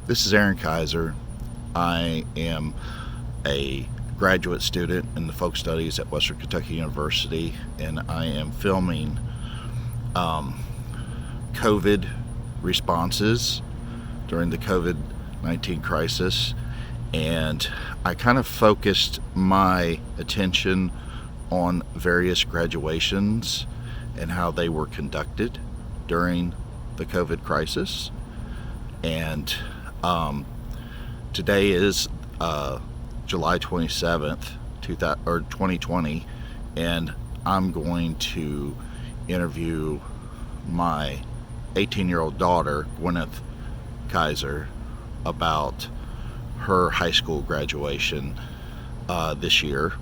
This is Aaron Kaiser. I am a graduate student in the folk studies at Western Kentucky University, and I am filming COVID responses during the COVID-19 crisis. And I kind of focused my attention on various graduations and how they were conducted during the COVID crisis. And today is July 27th, 2020, and I'm going to interview my 18-year-old daughter, Gwyneth Kaiser, about her high school graduation this year,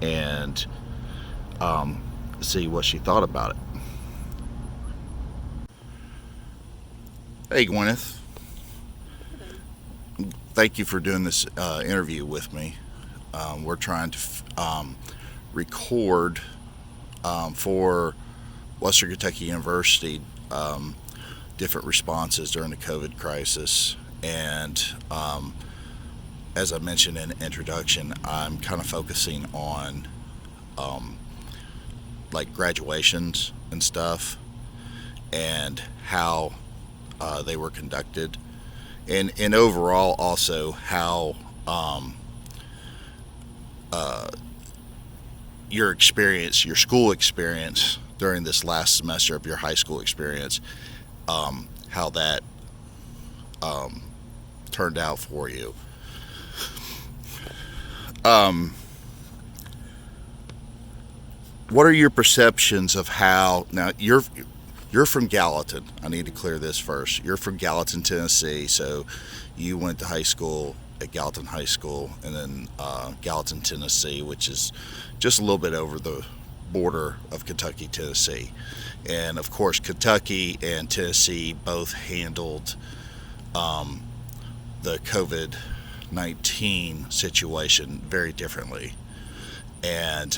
and see what she thought about it. Hey, Gwyneth. Thank you for doing this interview with me. We're trying to record for Western Kentucky University different responses during the COVID crisis. And as I mentioned in the introduction, I'm kind of focusing on like graduations and stuff, and how they were conducted, and overall also how your experience, your school experience during this last semester of your high school experience, how that turned out for you. What are your perceptions of how, now you're from Gallatin. I need to clear this first. You're from Gallatin, Tennessee, so you went to high school at Gallatin High School, and then Gallatin, Tennessee, which is just a little bit over the border of Kentucky, Tennessee. And of course, Kentucky and Tennessee both handled the COVID-19 situation very differently. And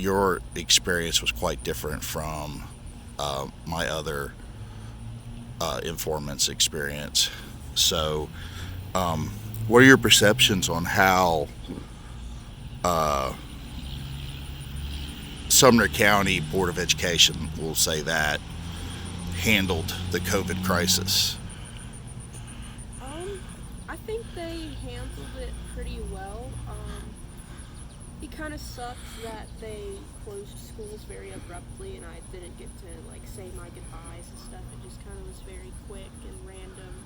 your experience was quite different from my other informant's experience. So, what are your perceptions on how Sumner County Board of Education, we'll say that, handled the COVID crisis? I think they handled it pretty well. It kind of sucked that they closed schools very abruptly, and I didn't get to say my goodbyes and stuff. It just kind of was very quick and random.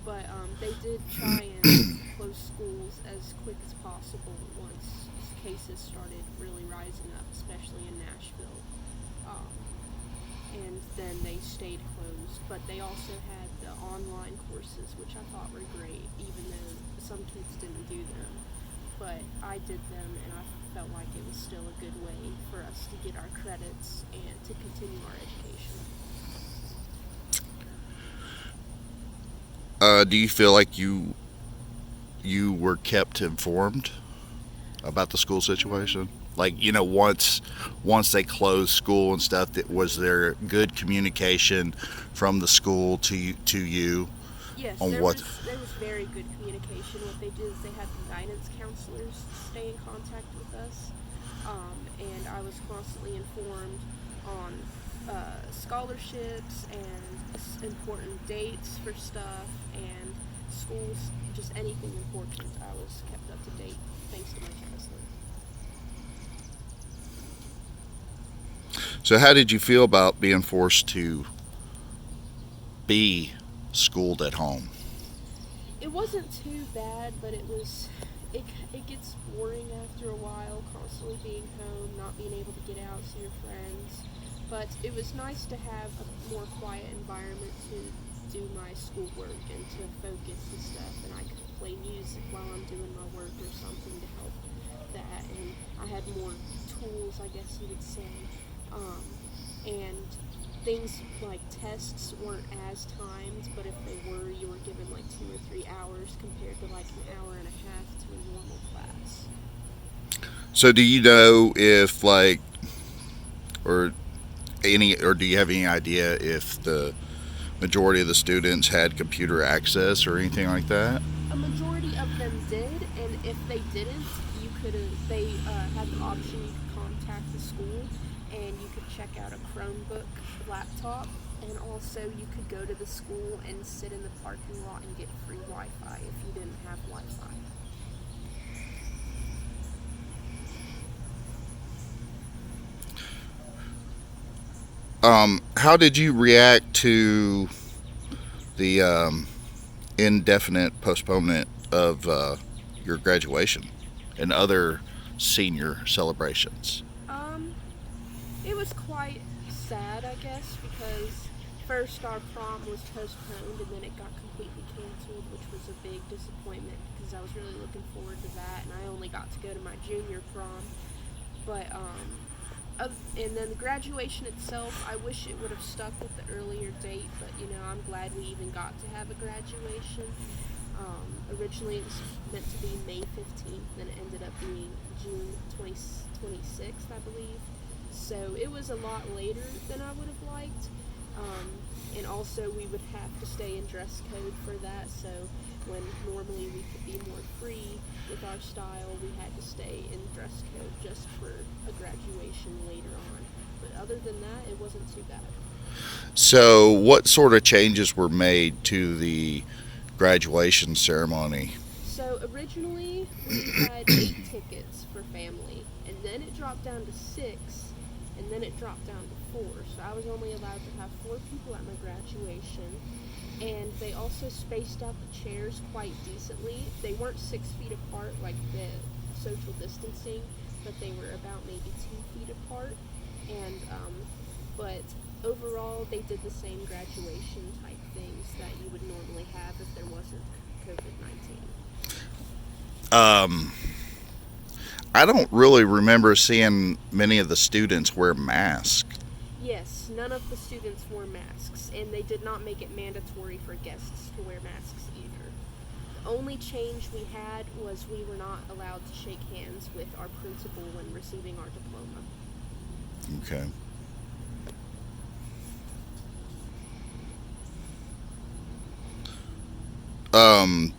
But they did try and close schools as quick as possible once cases started really rising up, especially in Nashville. And then they stayed closed. But they also had the online courses, which I thought were great, even though some kids didn't do them. But I did them, and I felt like it was still a good way for us to get our credits and to continue our education. Do you feel like you were kept informed about the school situation? Like, once they closed school and stuff, was there good communication from the school to you? Yes, on there what was very good communication. What they did is they had guidance counselors stay in contact with us, and I was constantly informed on scholarships and important dates for stuff and schools, just anything important. I was kept up to date thanks to my counselor. So how did you feel about being forced to be schooled at home? It wasn't too bad, but it gets boring after a while, constantly being home, not being able to get out, see your friends. But it was nice to have a more quiet environment to do my schoolwork and to focus and stuff, and I could play music while I'm doing my work or something to help that, and I had more tools, I guess you would say, and things like tests weren't as timed, but if they were, you were given 2 or 3 hours compared to an hour and a half to a normal class. So do you know if or do you have any idea if the majority of the students had computer access or anything like that? A majority of them did, and if they didn't, you could they had the option you could contact the school, and you could check out a Chromebook laptop, and also you could go to the school and sit in the parking lot and get free Wi-Fi if you didn't have Wi-Fi. How did you react to the indefinite postponement of your graduation and other senior celebrations? It was quite sad, I guess, because first our prom was postponed and then it got completely canceled, which was a big disappointment because I was really looking forward to that, and I only got to go to my junior prom. But and then the graduation itself, I wish it would have stuck with the earlier date, but I'm glad we even got to have a graduation. Originally it was meant to be May 15th, then it ended up being June 26th, I believe. So it was a lot later than I would have liked. And also we would have to stay in dress code for that, so when normally we could be more free with our style, we had to stay in dress code just for a graduation later on. But other than that, it wasn't too bad. So, what sort of changes were made to the graduation ceremony? So originally we had 8 tickets for family, and then it dropped down to 6, and then it dropped down to 4. So I was only allowed to have 4 people at my graduation. And they also spaced out the chairs quite decently. They weren't 6 feet apart like the social distancing, but they were about maybe 2 feet apart. And but overall, they did the same graduation type things that you would normally have if there wasn't COVID-19. I don't really remember seeing many of the students wear masks. Yes, none of the students wore masks, and they did not make it mandatory for guests to wear masks either. The only change we had was we were not allowed to shake hands with our principal when receiving our diploma. Okay.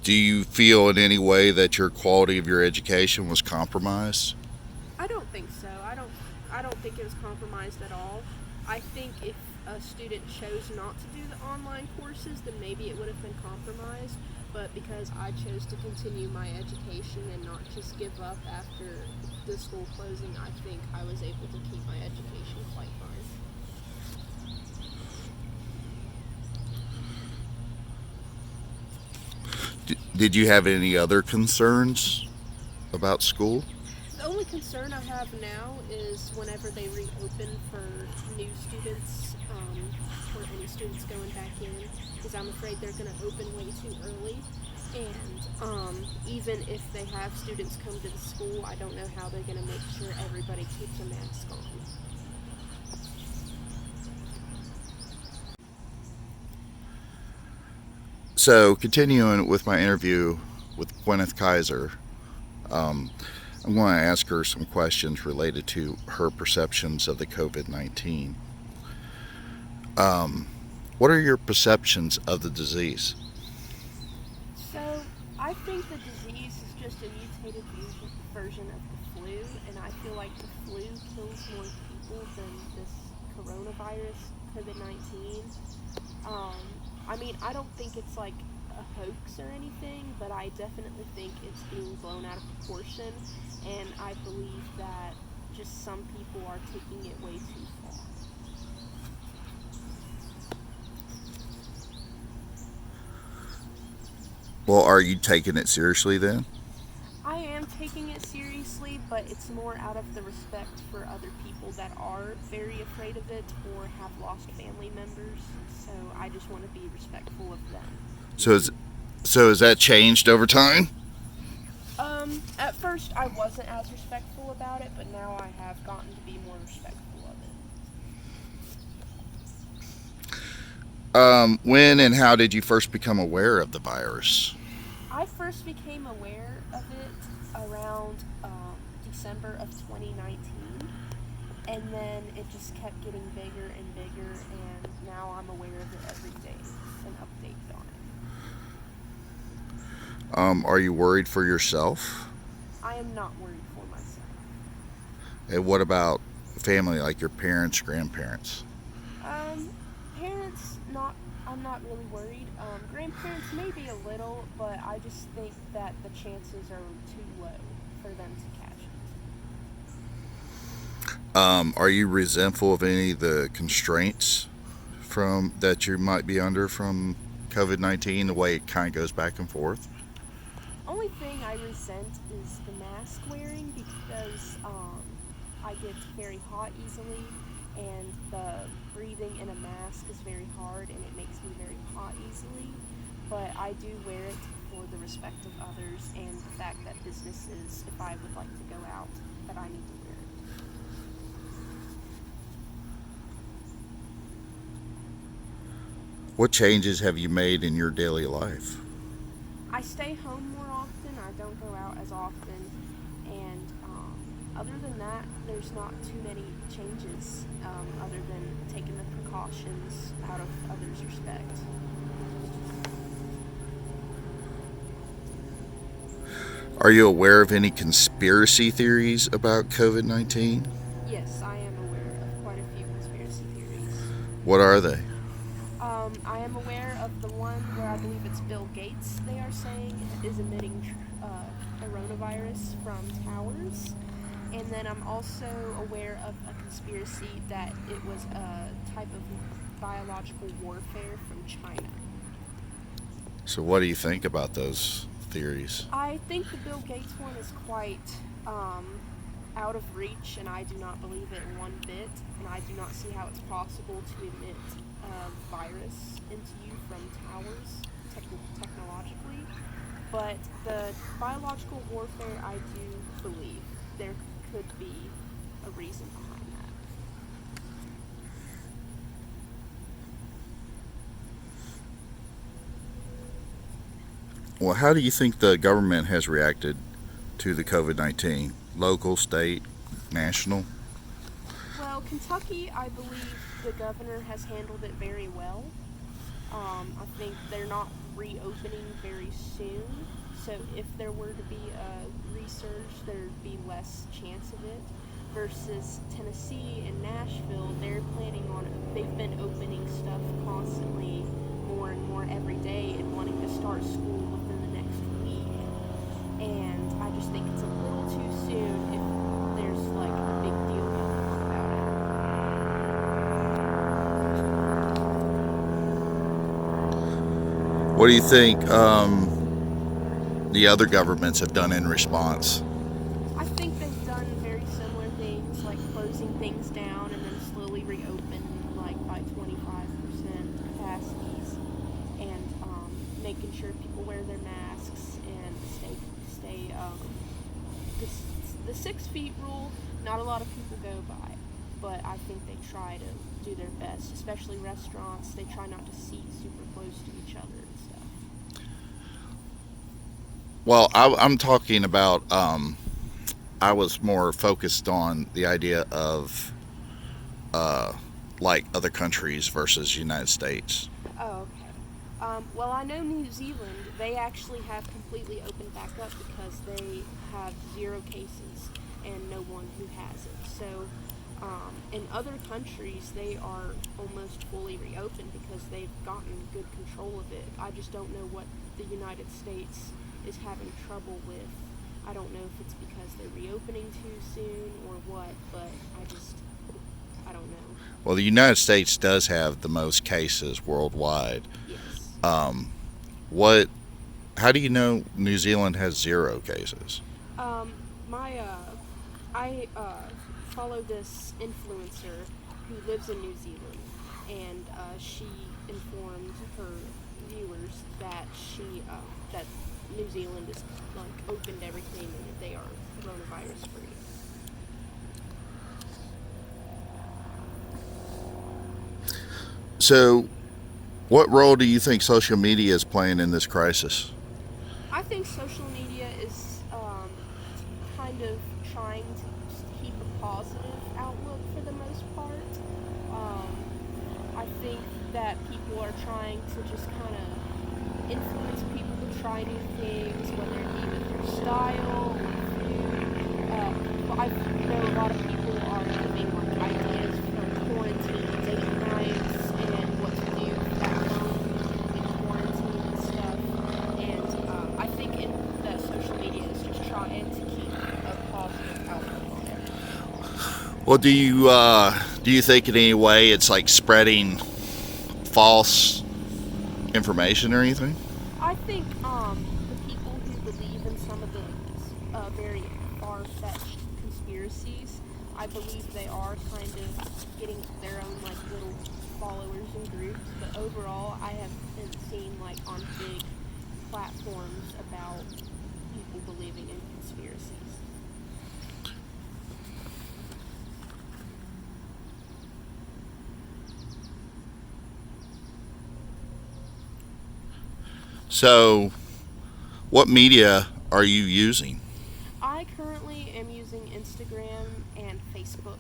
Do you feel in any way that your quality of your education was compromised? I don't think so. I don't think it was compromised at all. I think if a student chose not to do the online courses, then maybe it would have been compromised. But because I chose to continue my education and not just give up after the school closing, I think I was able to keep my education quite fine. Did you have any other concerns about school? The only concern I have now is whenever they reopen for new students, or any students going back in, because I'm afraid they're going to open way too early. And even if they have students come to the school, I don't know how they're going to make sure everybody keeps a mask on. So, continuing with my interview with Gwyneth Kaiser, I'm going to ask her some questions related to her perceptions of the COVID-19. What are your perceptions of the disease? So, I think the disease is just a mutated version of the flu, and I feel like the flu kills more people than this coronavirus, COVID-19. I don't think it's like a hoax or anything, but I definitely think it's being blown out of proportion, and I believe that just some people are taking it way too far. Well, are you taking it seriously then? I am taking it seriously, but it's more out of the respect for other people that are very afraid of it or have lost family members. So I just want to be respectful of them. So has that changed over time? At first I wasn't as respectful about it, but now I have gotten to be more respectful of it. When and how did you first become aware of the virus? I first became aware of it around December of 2019. And then it just kept getting bigger and bigger, and now I'm aware of it every day and updated on it. Are you worried for yourself? I am not worried for myself. And what about family, like your parents, grandparents? Um, Parents, I'm not really worried. Grandparents, maybe a little, but I just think that the chances are too low for them to catch it. Are you resentful of any of the constraints from that you might be under from COVID-19, the way it kind of goes back and forth? Only thing I resent is the mask wearing because I get very hot easily, and the breathing in a mask is very hard and it makes me very hot easily. But I do wear it for the respect of others and the fact that businesses, if I would like to go out, that I need to wear it. What changes have you made in your daily life? I stay home more often. I don't go out as often, and other than that, there's not too many changes other than taking the precautions out of others' respect. Are you aware of any conspiracy theories about COVID-19? Yes, I am aware of quite a few conspiracy theories. What are they? I am aware of the one where I believe it's Bill Gates, they are saying, is emitting coronavirus from towers. And then I'm also aware of a conspiracy that it was a type of biological warfare from China. So, what do you think about those theories? I think the Bill Gates one is quite out of reach, and I do not believe it one bit, and I do not see how it's possible to emit a virus into you from towers technologically. But the biological warfare, I do believe there could be a reason behind that. Well, how do you think the government has reacted to the COVID-19? Local, state, national? Well, Kentucky, I believe the governor has handled it very well. I think they're not reopening very soon, so if there were to be a resurge, there'd be less chance of it. Versus Tennessee and Nashville, they've been opening stuff constantly, more and more every day, and wanting to start school within the next week. And I just think it's a little too soon if there's like a big deal going on about it. What do you think the other governments have done in response? I think they've done very similar things, like closing things down and then slowly reopen, like by 25% capacities, and making sure people wear their masks and stay. The 6 feet rule, not a lot of people go by, but I think they try to do their best, especially restaurants. They try not to seat super close to each other and stuff. Well, I'm talking about, I was more focused on the idea of like other countries versus United States. Oh, okay. Well, I know New Zealand, they actually have completely opened back up because they have 0 cases and no one who has it. So, in other countries, they are almost fully reopened because they've gotten good control of it. I just don't know what the United States is having trouble with. I don't know if it's because they're reopening too soon or what, but I don't know. Well, the United States does have the most cases worldwide. Yes. What? How do you know New Zealand has 0 cases? I follow this influencer who lives in New Zealand, and she informed her viewers that that New Zealand is like opened everything and that they are coronavirus free. So, what role do you think social media is playing in this crisis? I think social media is kind of trying to keep a positive outlook for the most part. I think that people are trying to just kind of influence people to try new things, whether it be with their style or food. I know a lot of people are giving like ideas for quarantine date nights and what to do at home in quarantine and stuff. And I think that social media is just trying to keep a positive outlook on everything. Well, do you think in any way it's like spreading false information or anything? I think the people who believe in some of the very far-fetched conspiracies, I believe they are kind of getting their own like little followers and groups. But overall, I haven't seen like on big platforms about people believing in conspiracies. So, what media are you using? I currently am using Instagram and Facebook.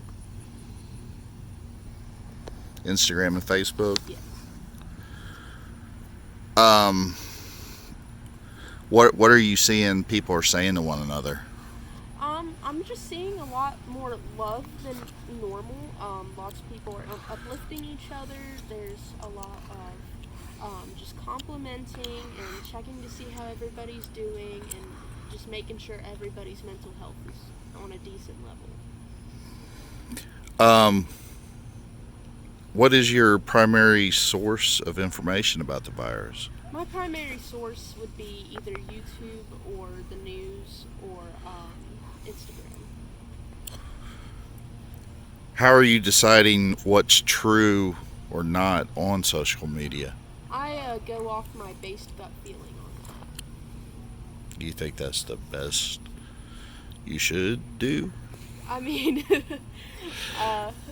Instagram and Facebook. Yes. What are you seeing people are saying to one another? I'm just seeing a lot more love than normal. Lots of people are uplifting each other. There's a lot of just complimenting and checking to see how everybody's doing and just making sure everybody's mental health is on a decent level. What is your primary source of information about the virus? My primary source would be either YouTube or the news or Instagram. How are you deciding what's true or not on social media? I go off my based gut feeling on that. Do you think that's the best you should do? I mean,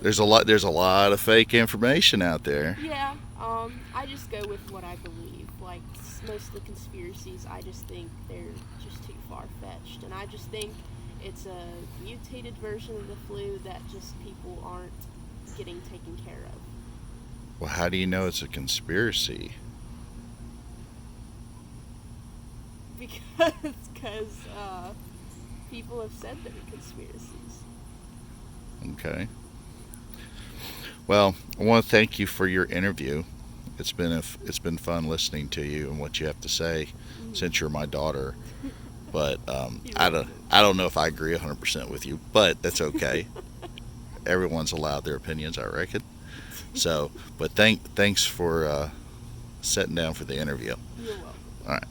There's a lot of fake information out there. yeah, I just go with what I believe. Like, most of the conspiracies, I just think they're just too far-fetched. And I just think it's a mutated version of the flu that just people aren't getting taken care of. Well, how do you know it's a conspiracy? Because people have said they're conspiracies. Okay. Well, I want to thank you for your interview. It's been fun listening to you and what you have to say, since you're my daughter. But I don't know if I agree 100% with you, but that's okay. Everyone's allowed their opinions, I reckon. So, but thanks for sitting down for the interview. You're welcome. All right.